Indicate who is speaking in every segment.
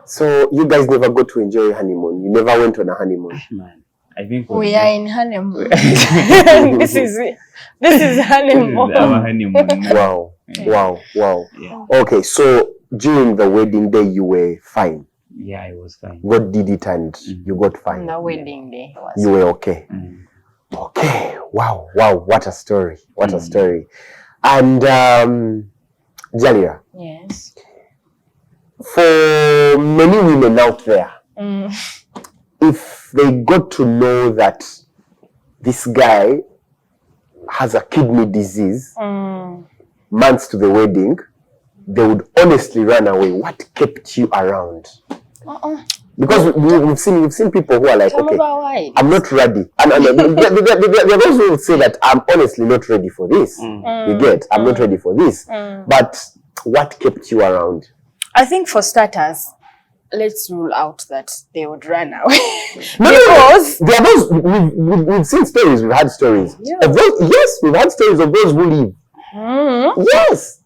Speaker 1: So you guys never got to enjoy your honeymoon. You never went on a honeymoon.
Speaker 2: Man, I think
Speaker 3: We are in honeymoon. This is honeymoon.
Speaker 2: This is our honeymoon.
Speaker 1: Wow. Wow. Wow.
Speaker 2: Yeah.
Speaker 1: Okay, so during the wedding day, you were fine.
Speaker 2: Yeah, I was fine.
Speaker 1: God did it and you got
Speaker 3: On
Speaker 1: fine.
Speaker 3: the wedding day.
Speaker 1: You were okay.
Speaker 2: Mm.
Speaker 1: Okay. Wow. Wow. What a story. What a story. And Jalia,
Speaker 3: Yes.
Speaker 1: for many women out there, if they got to know that this guy has a kidney disease months to the wedding, they would honestly run away. What kept you around? Because we've seen people who are like, okay, I'm not ready. And there are those who will say that I'm honestly not ready for this. You get, I'm not ready for this. But what kept you around?
Speaker 3: I think for starters, let's rule out that they would run away.
Speaker 1: Because there are those, we've seen stories, we've had stories.
Speaker 3: Yeah.
Speaker 1: Of those, yes, we've had stories of those who leave. Yes.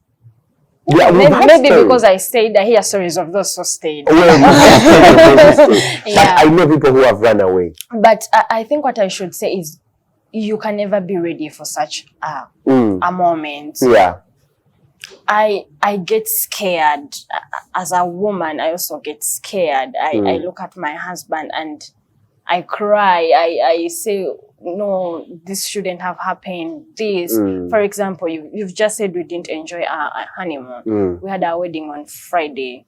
Speaker 1: Yeah,
Speaker 3: maybe because I stayed, I hear stories of those who stayed.
Speaker 1: Well, but I know people who have run away.
Speaker 3: But I think what I should say is you can never be ready for such a moment.
Speaker 1: Yeah.
Speaker 3: I get scared. As a woman, I also get scared. I look at my husband and I cry. I say, no, this shouldn't have happened. This, for example, you've just said we didn't enjoy our honeymoon. We had our wedding on Friday.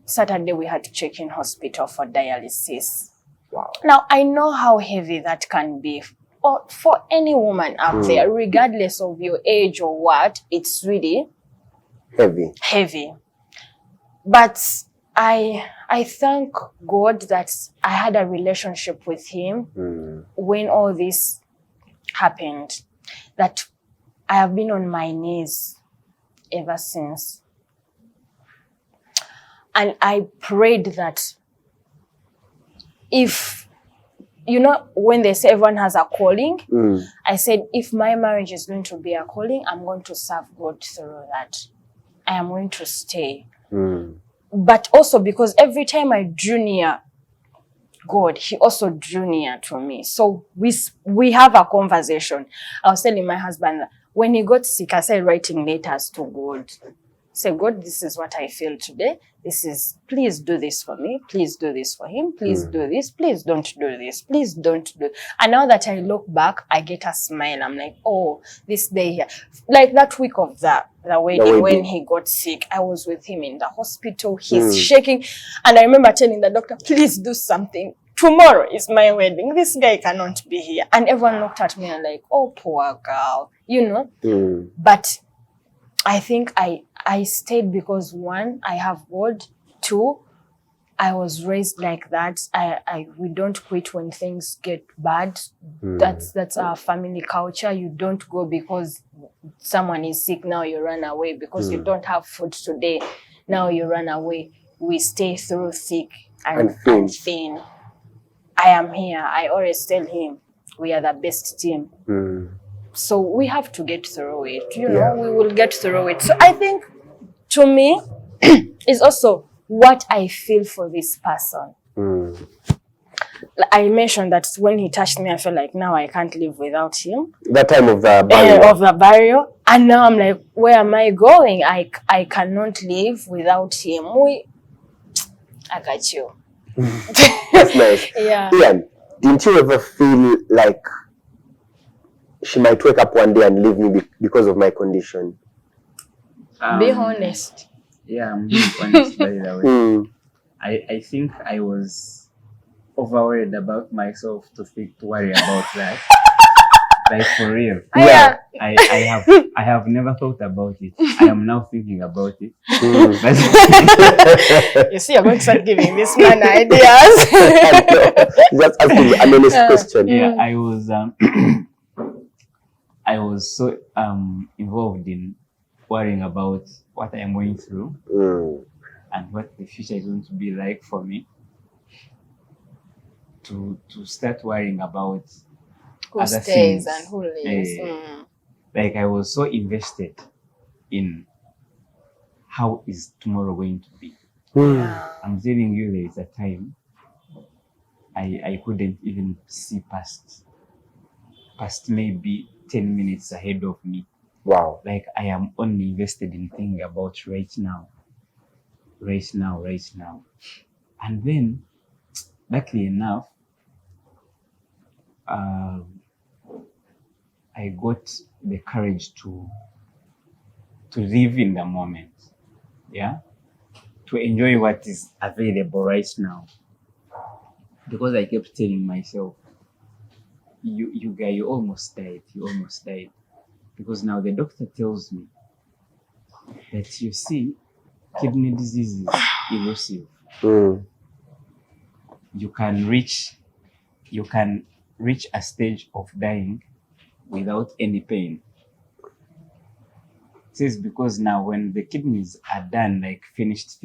Speaker 3: Saturday, we had to check in hospital for dialysis.
Speaker 1: Wow.
Speaker 3: Now, I know how heavy that can be for any woman out there, regardless of your age or what. It's really heavy. But I thank God that I had a relationship with him when all this happened, that I have been on my knees ever since. And I prayed that if, you know, when they say everyone has a calling, I said, if my marriage is going to be a calling, I'm going to serve God through that. I am going to stay. But also because every time I drew near God, he also drew near to me. So we have a conversation. I was telling my husband that when he got sick, I started writing letters to God. Say, God, this is what I feel today. Please do this for me. Please do this for him. Please do this. Please don't do this. Please don't do. And now that I look back, I get a smile. I'm like, oh, this day here. Like that week of the wedding when he got sick, I was with him in the hospital. He's shaking. And I remember telling the doctor, please do something. Tomorrow is my wedding. This guy cannot be here. And everyone looked at me and like, oh, poor girl, you know. But I think I stayed because one, I have God. Two, I was raised like that. We don't quit when things get bad. That's our family culture. You don't go because someone is sick. Now you run away because you don't have food today. Now you run away. We stay through thick and thin. I am here. I always tell him we are the best team. So we have to get through it. You know, we will get through it. So I think, to me, is also what I feel for this person. I mentioned that when he touched me, I felt like now I can't live without him. That time of the burial. And now I'm like, where am I going? I cannot live without him. I got you.
Speaker 1: That's nice.
Speaker 3: Yeah.
Speaker 1: Ian, didn't you ever feel like she might wake up one day and leave me because of my condition?
Speaker 3: Be honest.
Speaker 2: Yeah, I'm being honest, by the way. I think I was overworried about myself to worry about that. Like, for real.
Speaker 3: Yeah.
Speaker 2: I have never thought about it. I am now thinking about it.
Speaker 3: You see, you're going to start giving this man ideas.
Speaker 1: Just asking an honest question.
Speaker 2: Yeah, I was so involved in worrying about what I am going through and what the future is going to be like for me. To start worrying about
Speaker 3: who
Speaker 2: other
Speaker 3: stays
Speaker 2: things.
Speaker 3: and who leaves.
Speaker 2: Like, I was so invested in how is tomorrow going to be. I'm telling you, there is a time I couldn't even see past maybe 10 minutes ahead of me.
Speaker 1: Wow.
Speaker 2: Like I am only invested in thinking about right now. And then, luckily enough, I got the courage to live in the moment, yeah, to enjoy what is available right now. Because I kept telling myself, you guy, you almost died. Because now the doctor tells me that, you see, kidney disease is elusive. You can reach a stage of dying without any pain. It says because now when the kidneys are done, like finished,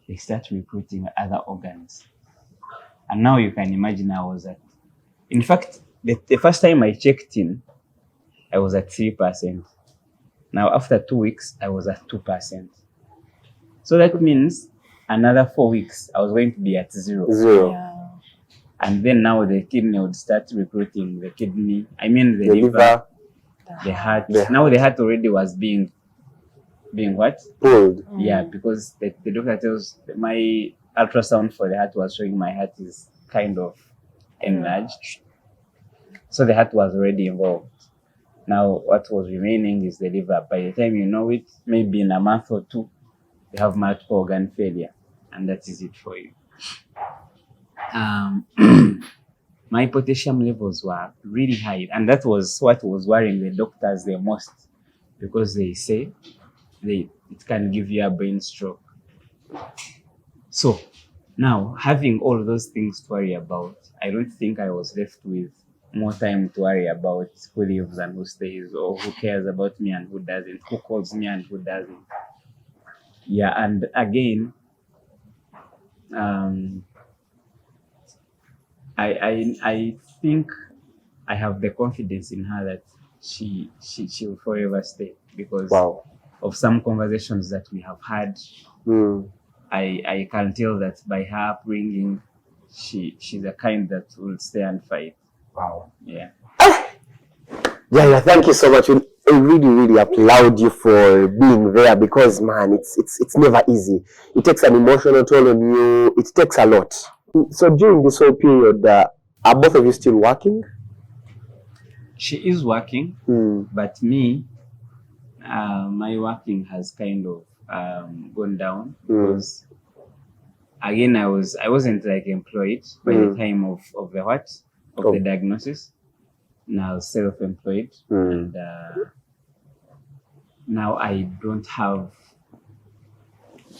Speaker 2: they start recruiting other organs. And now you can imagine in fact, the first time I checked in, I was at 3%. Now after 2 weeks, I was at 2%. So that means another 4 weeks, I was going to be at 0.
Speaker 3: Yeah.
Speaker 2: And then now the kidney would start recruiting the liver, the heart. Now the heart already was being what?
Speaker 1: Pulled.
Speaker 2: Yeah, because the doctor tells my ultrasound for the heart was showing my heart is kind of enlarged. So the heart was already involved. Now what was remaining is the liver. By the time you know it, maybe in a month or 2, you have multiple organ failure, and that is it for you. My potassium levels were really high, and that was what was worrying the doctors the most, because they say it can give you a brain stroke. So now, having all those things to worry about, I don't think I was left with more time to worry about who lives and who stays, or who cares about me and who doesn't, who calls me and who doesn't. Yeah, and again, I think I have the confidence in her that she will forever stay, because of some conversations that we have had. I can tell that by her upbringing, she's the kind that will stay and fight.
Speaker 1: Wow.
Speaker 2: Yeah.
Speaker 1: Jalia, thank you so much. I really applaud you for being there, because man, it's never easy. It takes an emotional toll on you. It takes a lot. So during this whole period, are both of you still working?
Speaker 2: She is working, but me, my working has kind of gone down, because again I wasn't like employed by the time of the diagnosis. Now self-employed, and now I don't have.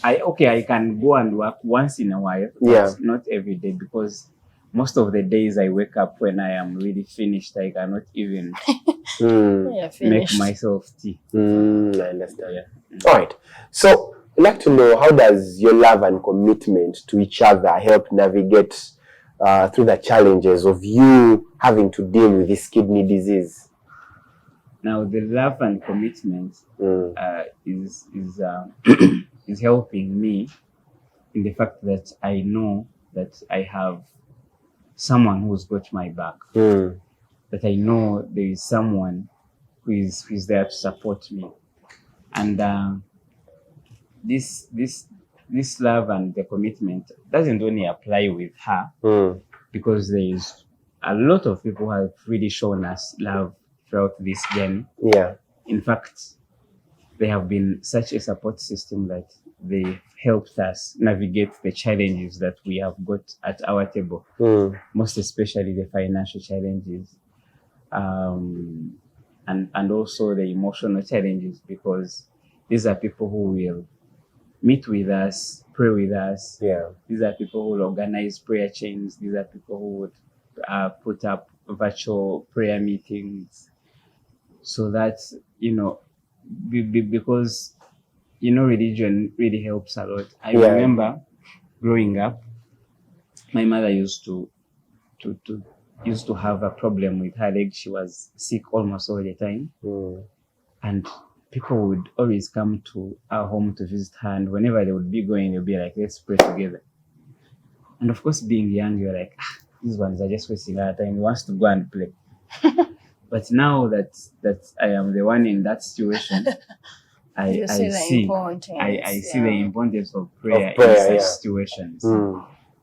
Speaker 2: I can go and work once in a while, but not every day, because most of the days I wake up when I am really finished. I cannot even make myself tea.
Speaker 1: I understand. Yeah. All right. So I'd like to know, how does your love and commitment to each other help navigate through the challenges of you having to deal with this kidney disease?
Speaker 2: Now, the love and commitment is helping me in the fact that I know that I have someone who's got my back. That I know there is someone who is there to support me, and this love and the commitment doesn't only apply with her, because there is a lot of people who have really shown us love throughout this journey.
Speaker 1: Yeah.
Speaker 2: In fact, they have been such a support system that they helped us navigate the challenges that we have got at our table, most especially the financial challenges, and also the emotional challenges, because these are people who will meet with us, pray with us.
Speaker 1: Yeah.
Speaker 2: These are people who will organize prayer chains. These are people who would put up virtual prayer meetings, so that, because, religion really helps a lot. I remember growing up, my mother used to have a problem with her leg. She was sick almost all the time. And people would always come to our home to visit her, and whenever they would be going, they'll be like, let's pray together. And of course, being young, you're like, these ones are just wasting our time. He wants to go and play. But now that I am the one in that situation, I see the importance of prayer in such situations.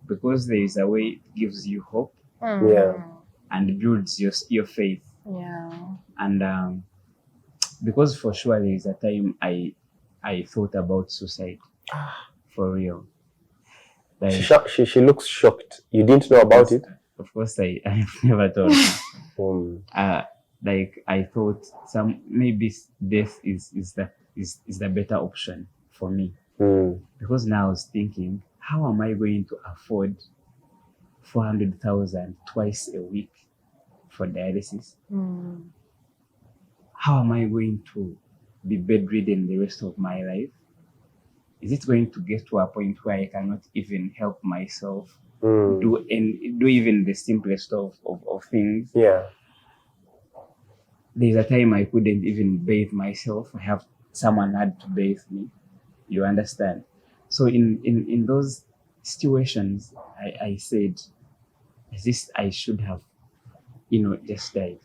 Speaker 2: Because there is a way it gives you hope and builds your faith.
Speaker 3: Yeah.
Speaker 2: And because for sure there is a time I thought about suicide. For real. Like,
Speaker 1: she looks shocked. You didn't know about it?
Speaker 2: Of course, I've never told her. Like I thought maybe death is the better option for me. Because now I was thinking, how am I going to afford 400,000 twice a week for dialysis? How am I going to be bedridden the rest of my life? Is it going to get to a point where I cannot even help myself do even the simplest of things?
Speaker 1: Yeah.
Speaker 2: There's a time I couldn't even bathe myself. Someone had to bathe me. You understand? So in those situations, I said, I should have, just died.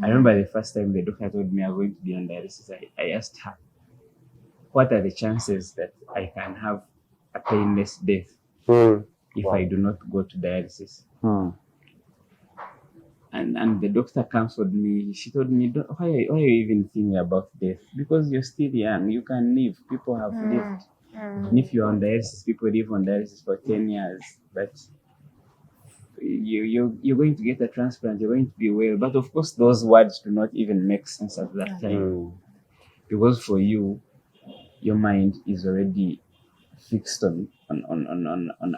Speaker 2: I remember the first time the doctor told me I'm going to be on dialysis, I asked her, what are the chances that I can have a painless death if I do not go to dialysis? And the doctor counseled me. She told me, why are you even thinking about death? Because you're still young. You can live. People have lived. And if you're on dialysis, people live on dialysis for 10 years. But you're going to get a transplant. You're going to be well. But of course, those words do not even make sense at that time. Because for you, your mind is already fixed on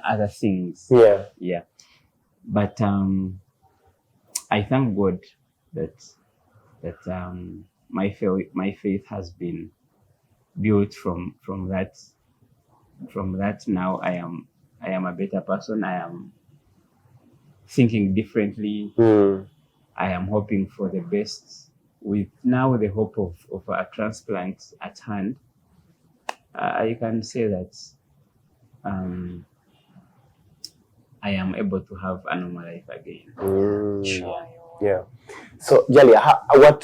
Speaker 2: other things. Yeah. But I thank God that my faith has been built from that. From that, now I am a better person. I am thinking differently. I am hoping for the best. With now the hope of a transplant at hand, I can say that I am able to have a normal life again.
Speaker 3: Sure.
Speaker 1: Yeah. So, Jalia, what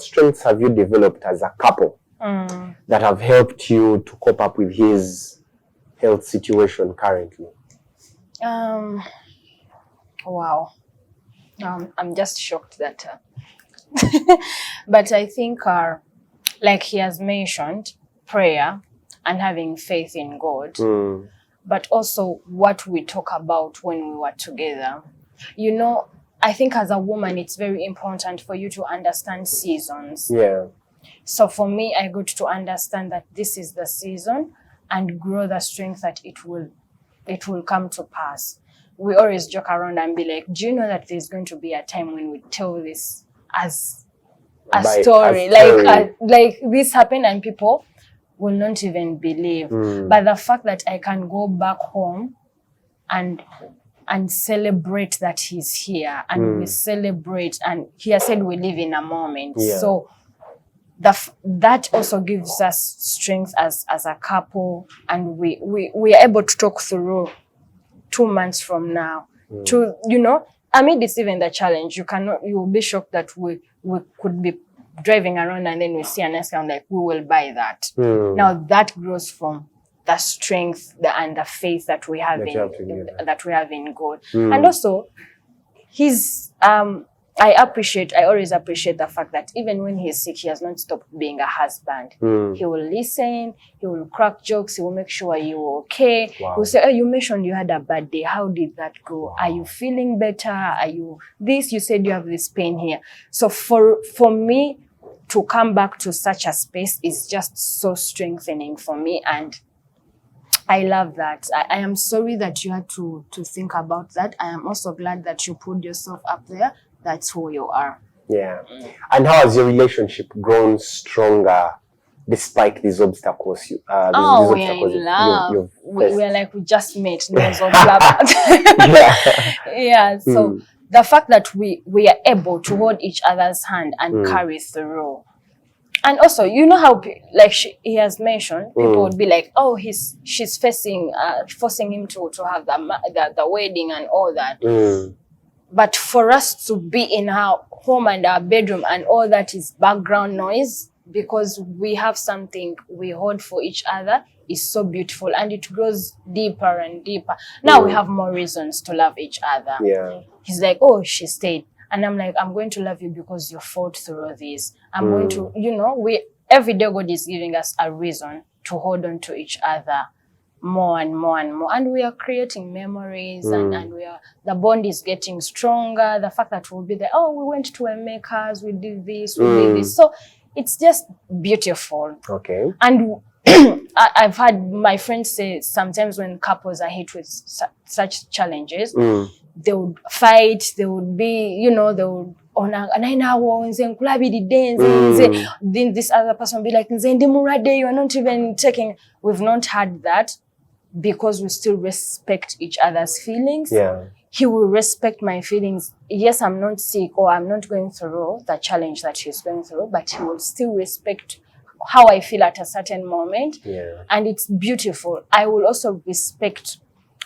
Speaker 1: strengths have you developed as a couple that have helped you to cope up with his health situation currently?
Speaker 3: Wow. I'm just shocked that. But I think, like he has mentioned, prayer and having faith in God. But also what we talk about when we were together. I think as a woman, it's very important for you to understand seasons.
Speaker 1: Yeah.
Speaker 3: So for me, I got to understand that this is the season and grow the strength that it will come to pass. We always joke around and be like, do you know that there's going to be a time when we tell this as a story? Like this happened and people will not even believe. But the fact that I can go back home and celebrate that he's here and we celebrate, and he has said we live in a moment. So that also gives us strength as a couple, and we are able to talk through 2 months from now. It's even the challenge. You will be shocked that we could be driving around and then we see an discount, like we will buy that. Now that grows from the strength and the faith that we have in God. And also I always appreciate the fact that even when he's sick, he has not stopped being a husband. He will listen, he will crack jokes, he will make sure you're okay. Wow. He will say, you mentioned you had a bad day. How did that go? Wow. Are you feeling better? Are you this? You said you have this pain here. So for me to come back to such a space is just so strengthening for me, and I love that. I am sorry that you had to think about that. I am also glad that you put yourself up there. That's who you are.
Speaker 1: Yeah. And how has your relationship grown stronger despite these obstacles?
Speaker 3: We're in love. We're like, we just met. Yeah. So the fact that we are able to hold each other's hand and carry through, And also, you know how, like he has mentioned, people would be like, oh, she's forcing him to have the wedding and all that. But for us to be in our home and our bedroom and all that is background noise, because we have something we hold for each other, is so beautiful, and it grows deeper and deeper. Now we have more reasons to love each other.
Speaker 1: Yeah.
Speaker 3: He's like, oh, she stayed. And I'm like, I'm going to love you because you fought through this. I'm going to, every day God is giving us a reason to hold on to each other more and more and more. And we are creating memories and the bond is getting stronger. The fact that we'll be there, oh, we went to a makers, we did this, we did this. So it's just beautiful.
Speaker 1: Okay.
Speaker 3: And I've had my friends say sometimes when couples are hit with such challenges, they would fight, they would be, they would then this other person would be like, you are not even taking. We've not had that because we still respect each other's feelings.
Speaker 1: Yeah.
Speaker 3: He will respect my feelings. Yes, I'm not sick or I'm not going through the challenge that he's going through, but he will still respect how I feel at a certain moment.
Speaker 1: Yeah.
Speaker 3: And it's beautiful. I will also respect.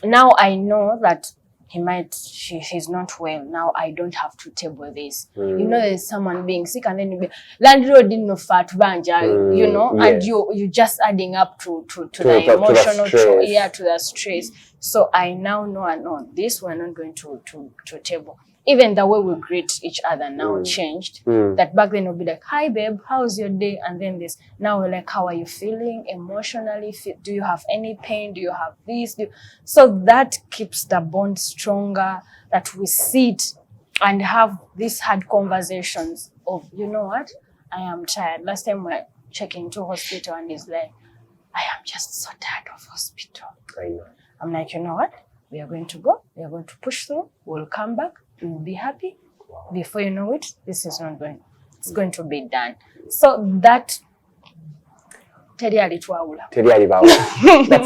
Speaker 3: Now I know that he's not well. Now I don't have to table this. There's someone being sick and then you be landlord didn't know fat banja, and you just adding up to the emotional to the stress. So I now know this we're not going to table. Even the way we greet each other now changed. That back then we'll be like, hi babe, how's your day? And then this, now we're like, how are you feeling emotionally? Do you have any pain? Do you have this? So that keeps the bond stronger, that we sit and have these hard conversations of, you know what? I am tired. Last time we were checking to hospital and he's like, I am just so tired of hospital.
Speaker 1: I know.
Speaker 3: I'm like, you know what? We are going to go. We are going to push through. We'll come back. We'll be happy. Before you know it, this is not going. It's going to be done. So that that's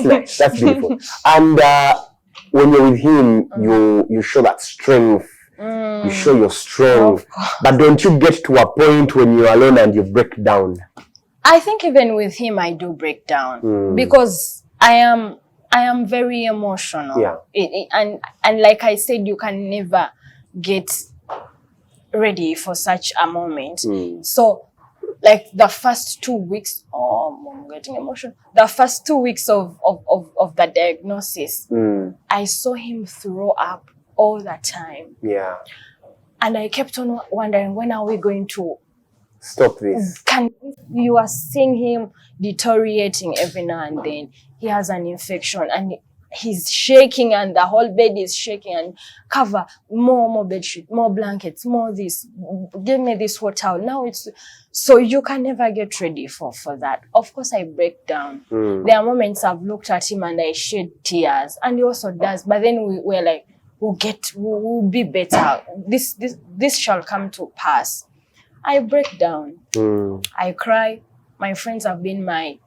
Speaker 1: nice. That's beautiful. And when you're with him, you show that strength. You show your strength. But don't you get to a point when you're alone and you break down?
Speaker 3: I think even with him, I do break down because I am very emotional.
Speaker 1: Yeah.
Speaker 3: And like I said, you can never get ready for such a moment. So like the first 2 weeks, I'm getting emotional. The first 2 weeks of the diagnosis, I saw him throw up all the time.
Speaker 1: Yeah.
Speaker 3: And I kept on wondering, when are we going to
Speaker 1: stop this?
Speaker 3: You are seeing him deteriorating every now and then. He has an infection and he's shaking and the whole bed is shaking, and cover more bed sheet, more blankets, more this, give me this hot towel. Now it's, so you can never get ready for that. Of course I break down. There are moments I've looked at him and I shed tears, and he also does, but then we're like, we'll be better. This shall come to pass. I break down. I cry. My friends have been my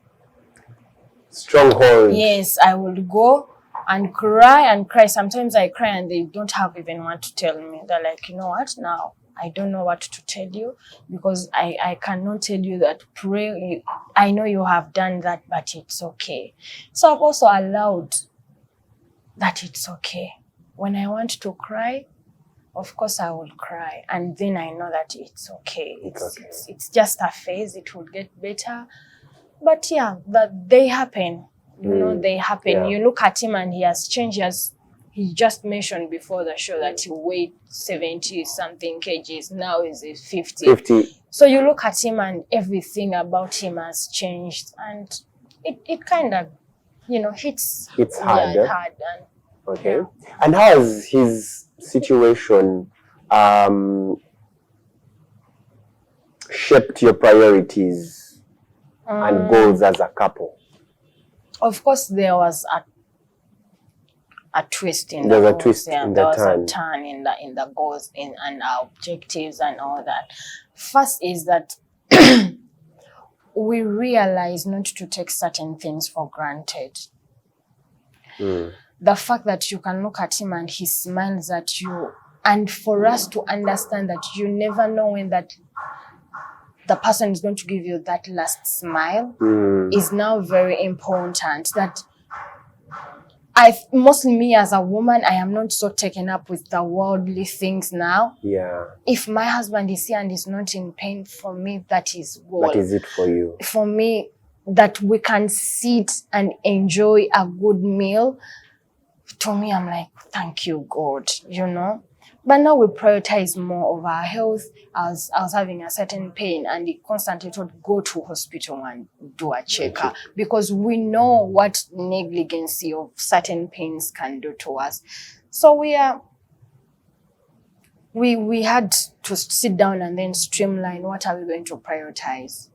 Speaker 1: stronghold.
Speaker 3: Yes, I will go and cry. Sometimes I cry and they don't have even what to tell me. They're like, you know what, now I don't know what to tell you, because I cannot tell you that pray. I know you have done that, but it's okay. So I've also allowed that it's okay. When I want to cry, of course I will cry, and then I know that it's okay. It's just a phase. It will get better. But yeah, that they happen. They happen. Yeah. You look at him and he has changed. He just mentioned before the show that he weighed 70 something kgs. Now he's 50. So you look at him and everything about him has changed, and it kind of, hits.
Speaker 1: It's hard.
Speaker 3: Yeah, hard.
Speaker 1: Okay. Yeah. And how has his situation shaped your priorities and goals as a couple?
Speaker 3: Of course, there was a twist in
Speaker 1: the
Speaker 3: goals.
Speaker 1: A twist
Speaker 3: yeah,
Speaker 1: in
Speaker 3: there
Speaker 1: the
Speaker 3: was
Speaker 1: turn.
Speaker 3: A turn in the goals and our objectives and all that. First is that we realize not to take certain things for granted. The fact that you can look at him and he smiles at you, and for us to understand that you never know when that the person is going to give you that last smile is now very important. That mostly me as a woman, I am not so taken up with the worldly things now.
Speaker 1: Yeah.
Speaker 3: If my husband is here and is not in pain, for me, that is what.
Speaker 1: That is it for you.
Speaker 3: For me, that we can sit and enjoy a good meal. To me, I'm like, thank you, God, you know. But now we prioritize more of our health. I was having a certain pain and he constantly told, go to hospital and do a checkup, because we know what negligency of certain pains can do to us. So we had to sit down and then streamline, what are we going to prioritize?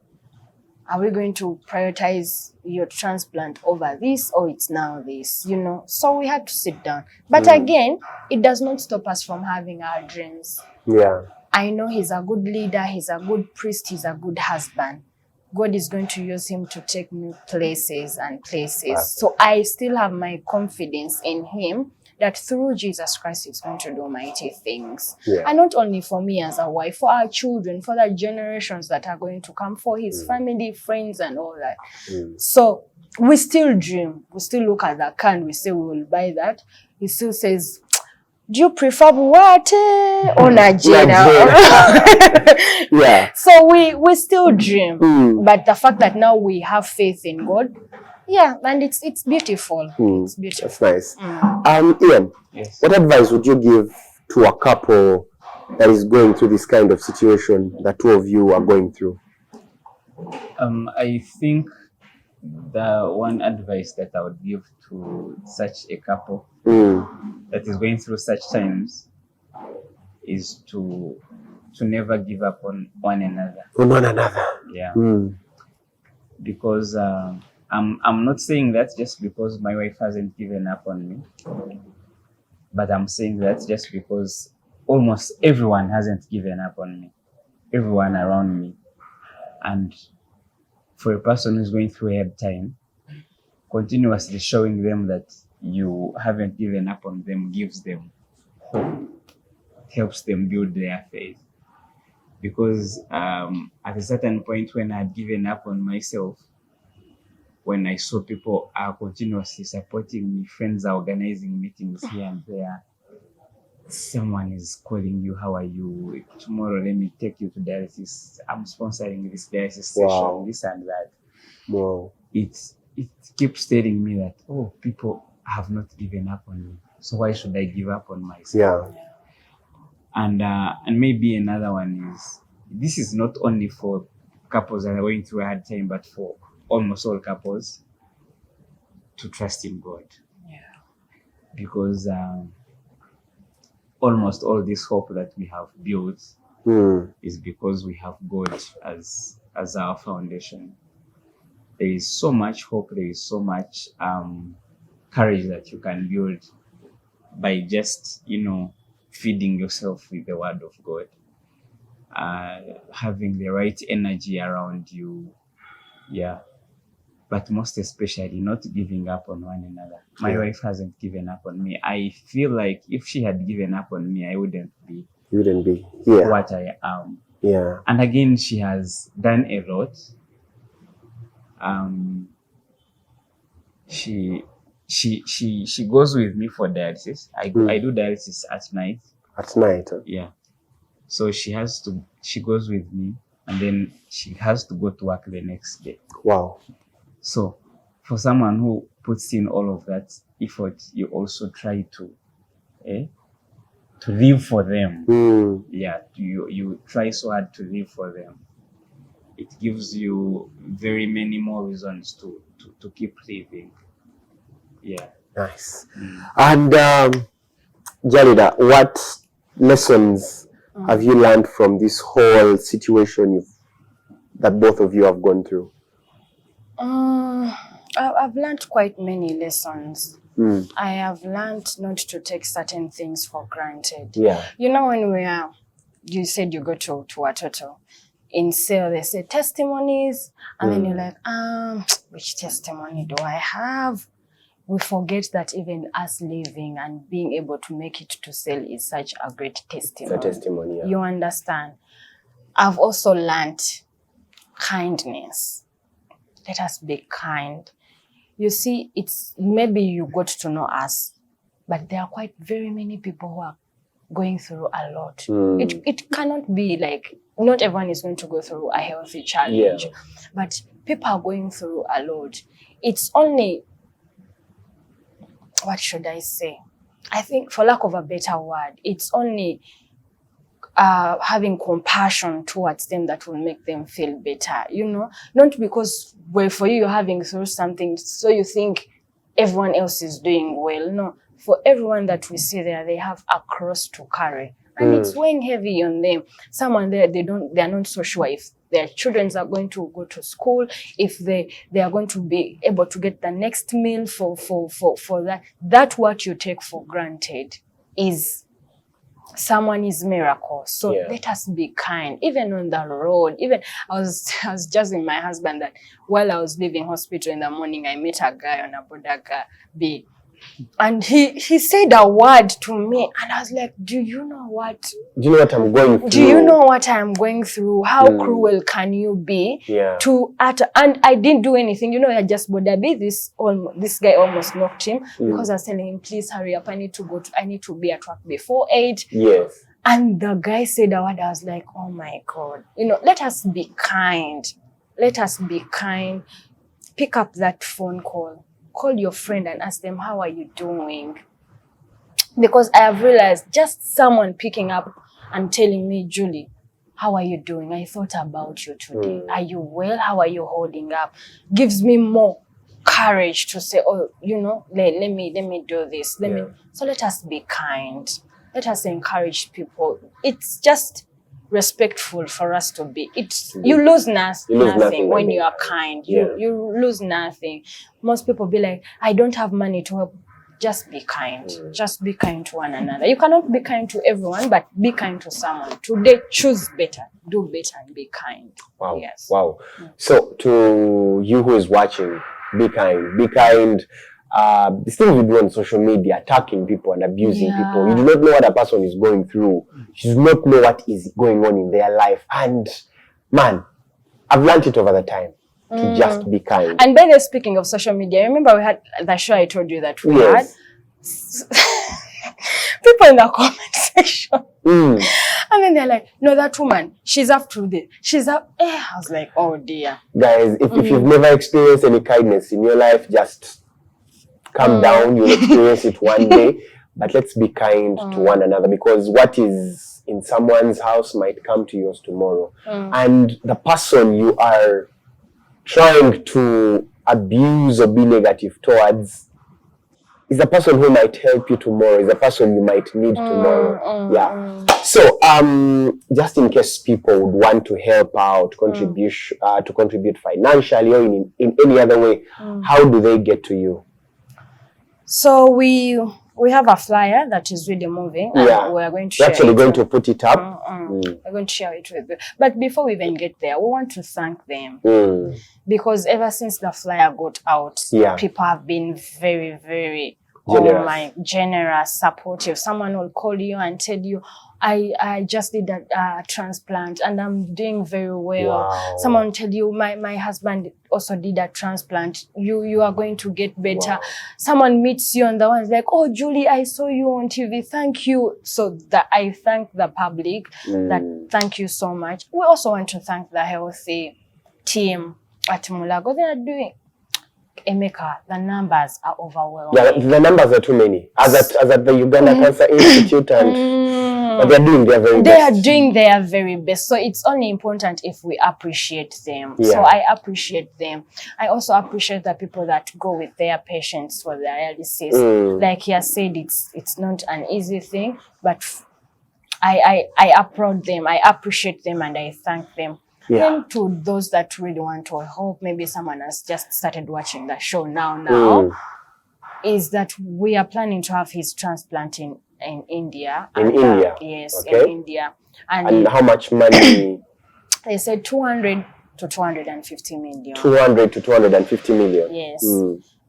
Speaker 3: Are we going to prioritize your transplant over this, or it's now this, you know? So we had to sit down. But again, it does not stop us from having our dreams.
Speaker 1: Yeah.
Speaker 3: I know he's a good leader, he's a good priest, he's a good husband. God is going to use him to take me places and places.
Speaker 1: Wow.
Speaker 3: So I still have my confidence in him that through Jesus Christ, he's going to do mighty things.
Speaker 1: Yeah.
Speaker 3: And not only for me as a wife, for our children, for the generations that are going to come, for his family, friends, and all that. So we still dream. We still look at the can. We say we will buy that. He still says, do you prefer Buwate or Nigeria?
Speaker 1: Yeah.
Speaker 3: So we still dream. But the fact that now we have faith in God, yeah, and it's beautiful. It's beautiful.
Speaker 1: That's nice. Ian,
Speaker 2: Yes.
Speaker 1: what advice would you give to a couple that is going through this kind of situation that two of you are going through?
Speaker 2: I think the one advice that I would give to such a couple that is going through such times is to never give up on one another.
Speaker 1: On one another.
Speaker 2: Yeah. Because I'm not saying that just because my wife hasn't given up on me, but I'm saying that just because almost everyone hasn't given up on me, everyone around me. And for a person who's going through a hard time, continuously showing them that you haven't given up on them gives them hope, helps them build their faith. Because at a certain point when I had given up on myself, when I saw people are continuously supporting me, friends are organizing meetings here and there, someone is calling you, how are you? Tomorrow, let me take you to dialysis. I'm sponsoring this dialysis session, this and that.
Speaker 1: Wow.
Speaker 2: It keeps telling me that, oh, people have not given up on me. So why should I give up on myself?
Speaker 1: Yeah.
Speaker 2: And maybe another one is, this is not only for couples that are going through a hard time, but for almost all couples, to trust in God.
Speaker 3: Yeah.
Speaker 2: Because almost all this hope that we have built is because we have God as our foundation. There is so much hope, there is so much courage that you can build by just, feeding yourself with the word of God, having the right energy around you. Yeah. But most especially not giving up on one another. My wife hasn't given up on me. I feel like if she had given up on me, I wouldn't be
Speaker 1: here
Speaker 2: what I am.
Speaker 1: Yeah.
Speaker 2: And again, she has done a lot. She goes with me for dialysis. I do dialysis at night.
Speaker 1: At night.
Speaker 2: Yeah. So she goes with me, and then she has to go to work the next day.
Speaker 1: Wow.
Speaker 2: So for someone who puts in all of that effort, you also try to live for them. Yeah, you try so hard to live for them. It gives you very many more reasons to keep living. Yeah.
Speaker 1: Nice. And Jalia, what lessons have you learned from this whole situation that both of you have gone through?
Speaker 3: I've learned quite many lessons. I have learned not to take certain things for granted.
Speaker 1: Yeah.
Speaker 3: When you said you go to a total, in sale they say testimonies, and then you're like, which testimony do I have? We forget that even us living and being able to make it to sell is such a great testimony.
Speaker 1: It's a testimony, yeah.
Speaker 3: You understand? I've also learned kindness. Let us be kind. You see, it's maybe you got to know us, but there are quite very many people who are going through a lot. It cannot be like, not everyone is going to go through a healthy challenge, but people are going through a lot. It's only, what should I say? I think, for lack of a better word, it's only having compassion towards them that will make them feel better, you know? Not because, well, for you, you're having through something, so you think everyone else is doing well. No, for everyone that we see there, they have a cross to carry. And it's weighing heavy on them. Someone there, they're not so sure if their children are going to go to school, if they are going to be able to get the next meal for that. That what you take for granted is someone's miracle. So let us be kind, even on the road. Even I was judging my husband that while I was leaving hospital in the morning, I met a guy on a bodega B, and he said a word to me, and I was like, do you know what I'm going through? Do you know what I'm going through? How cruel can you be? And I didn't do anything. You know, I just bodega B. This guy almost knocked him because I was telling him, please hurry up. I need to be at work before 8.
Speaker 1: Yes.
Speaker 3: And the guy said a word. I was like, oh my God. You know, let us be kind. Let us be kind. Pick up that phone call. Call your friend and ask them, how are you doing? Because I have realized just someone picking up and telling me, Julie, how are you doing? I thought about you today. Are you well? How are you holding up? Gives me more courage to say, oh, you know, let me do this. So let us be kind. Let us encourage people. It's just respectful for us to be. You lose nothing when you are kind. You lose nothing. Most people be like, I don't have money to help. Just be kind. Just be kind to one another. You cannot be kind to everyone, but be kind to someone. Today, choose better. Do better and be kind.
Speaker 1: Wow.
Speaker 3: Yes.
Speaker 1: Wow. So to you who is watching, be kind. Be kind. The things we do on social media, attacking people and abusing people. You do not know what a person is going through. You do not know what is going on in their life. And man, I've learned it over the time to just be kind.
Speaker 3: And by the speaking of social media, remember we had the show I told you that we had people in the comment section. And then they're like, no, that woman, she's up to this. She's up. I was like, oh dear.
Speaker 1: Guys, if you've never experienced any kindness in your life, just calm down. You'll experience it one day. But let's be kind to one another, because what is in someone's house might come to yours tomorrow. And the person you are trying to abuse or be negative towards is the person who might help you tomorrow, is the person you might need tomorrow. So just in case people would want to help out, contribute financially or in any other way, how do they get to you?
Speaker 3: So we have a flyer that is really moving, and we're going to share
Speaker 1: going to put it up.
Speaker 3: We're going to share it with you. But before we even get there, we want to thank them, because ever since the flyer got out, people have been very, very generous, supportive. Someone will call you and tell you, I just did a transplant and I'm doing very well. Wow. Someone tell you, my husband also did a transplant. You are going to get better. Wow. Someone meets you on the one like, oh, Julie, I saw you on TV. Thank you. So that I thank the public. That thank you so much. We also want to thank the healthy team at Mulago. They are doing. Emeka, the numbers are overwhelming.
Speaker 1: Yeah, the numbers are too many. As at the Uganda Cancer Institute, and but they are doing their very best. So it's only important if we appreciate them. So I appreciate them. I also appreciate the people that go with their patients for their dialysis. Like he has said, it's not an easy thing, but I applaud them. I appreciate them, and I thank them. Then to those that really want to help, maybe someone has just started watching the show now, is that we are planning to have his transplant in India. India?
Speaker 3: Yes, in India.
Speaker 1: And how much money?
Speaker 3: They said 200 to 250 million.
Speaker 1: 200 to 250 million?
Speaker 3: Yes.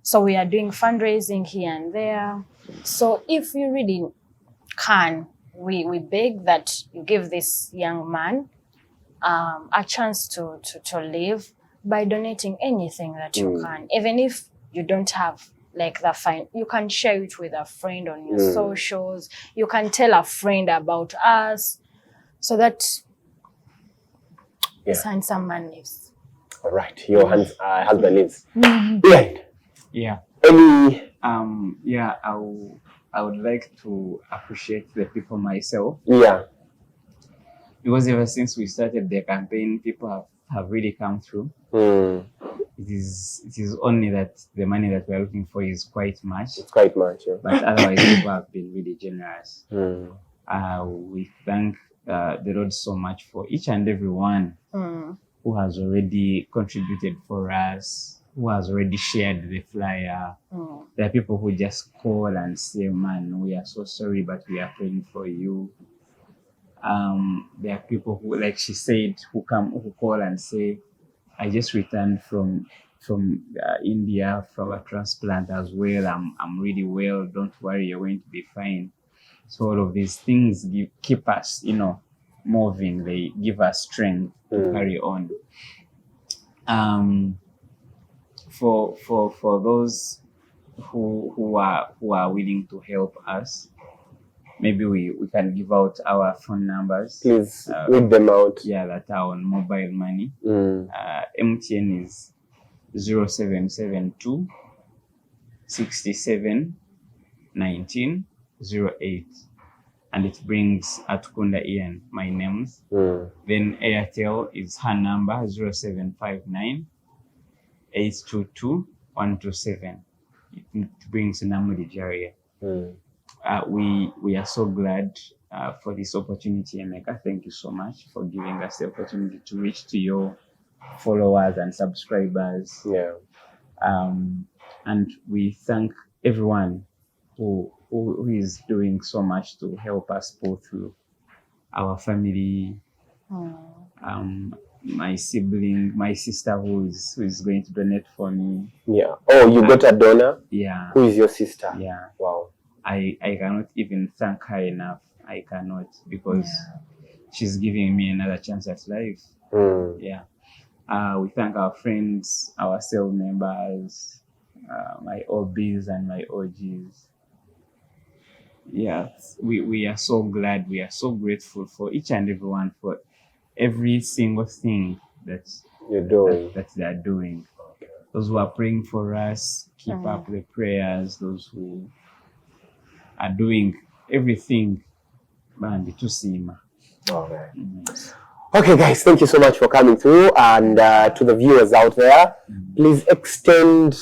Speaker 3: So we are doing fundraising here and there. So if you really can, we beg that you give this young man a chance to live by donating anything that you can, even if you don't have like the fine, you can share it with a friend on your socials. You can tell a friend about us, so that his handsome man lives.
Speaker 1: All right, your husband lives.
Speaker 2: Yeah.
Speaker 1: Any?
Speaker 2: Yeah, I would like to appreciate the people myself.
Speaker 1: Yeah.
Speaker 2: Because ever since we started the campaign, people have really come through. It is only that the money that we're looking for is quite much.
Speaker 1: It's quite much, yeah.
Speaker 2: But otherwise, people have been really generous. We thank the Lord so much for each and every one who has already contributed for us, who has already shared the flyer. There are people who just call and say, man, we are so sorry, but we are praying for you. There are people who, like she said, who call and say, I just returned from India from a transplant as well. I'm really well. Don't worry, you're going to be fine. So all of these things keep us, moving. They give us strength to carry on. For those who are willing to help us, maybe we can give out our phone numbers.
Speaker 1: Please read them out.
Speaker 2: Yeah, that are on mobile money. MTN is 0772 67 19 08. And it brings Atukunda Ian, my names. Then Airtel is her number 0759 822 127. It brings Namudi Jalia. We are so glad for this opportunity, Emeka. Thank you so much for giving us the opportunity to reach to your followers and subscribers.
Speaker 1: Yeah.
Speaker 2: And we thank everyone who is doing so much to help us pull through. Our family, my sibling, my sister who is going to donate for me.
Speaker 1: Yeah. Oh, you got a donor?
Speaker 2: Yeah.
Speaker 1: Who is your sister?
Speaker 2: Yeah.
Speaker 1: Wow.
Speaker 2: I cannot even thank her enough. I cannot, because she's giving me another chance at life. Yeah. We thank our friends, our cell members, my OBs and my OGs. Yeah, we are so glad. We are so grateful for each and everyone for every single thing that
Speaker 1: you're doing,
Speaker 2: that they are doing. Those who are praying for us, keep up the prayers. Those who are doing everything, man, to see.
Speaker 1: All right. Okay, guys, thank you so much for coming through, and to the viewers out there, please extend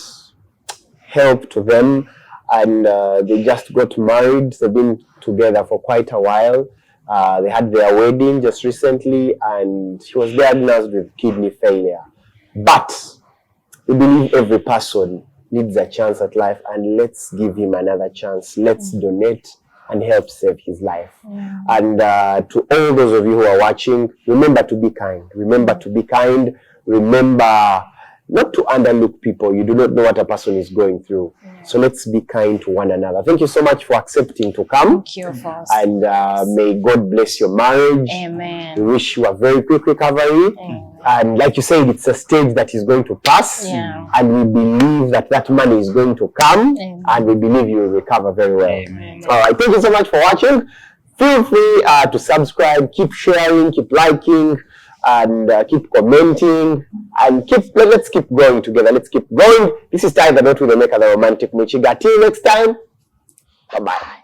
Speaker 1: help to them. And they just got married. They've been together for quite a while. They had their wedding just recently, and she was diagnosed with kidney failure. But we believe every person needs a chance at life, and let's give him another chance. Let's donate and help save his life. And to all those of you who are watching, remember to be kind. Remember to be kind. Remember not to underlook people. You do not know what a person is going through. So let's be kind to one another. Thank you so much for accepting to come.
Speaker 3: Thank you, Faust.
Speaker 1: And may God bless your marriage.
Speaker 3: Amen.
Speaker 1: We wish you a very quick recovery.
Speaker 3: Amen.
Speaker 1: And like you said, it's a stage that is going to pass. And we believe that money is going to come. And we believe you will recover very well.
Speaker 2: Amen.
Speaker 1: All right. Thank you so much for watching. Feel free to subscribe, keep sharing, keep liking, and keep commenting, and let's keep going together. Let's keep going. This is Time the Not with the Maker, the Romantic Muchiga. Till next time, bye-bye.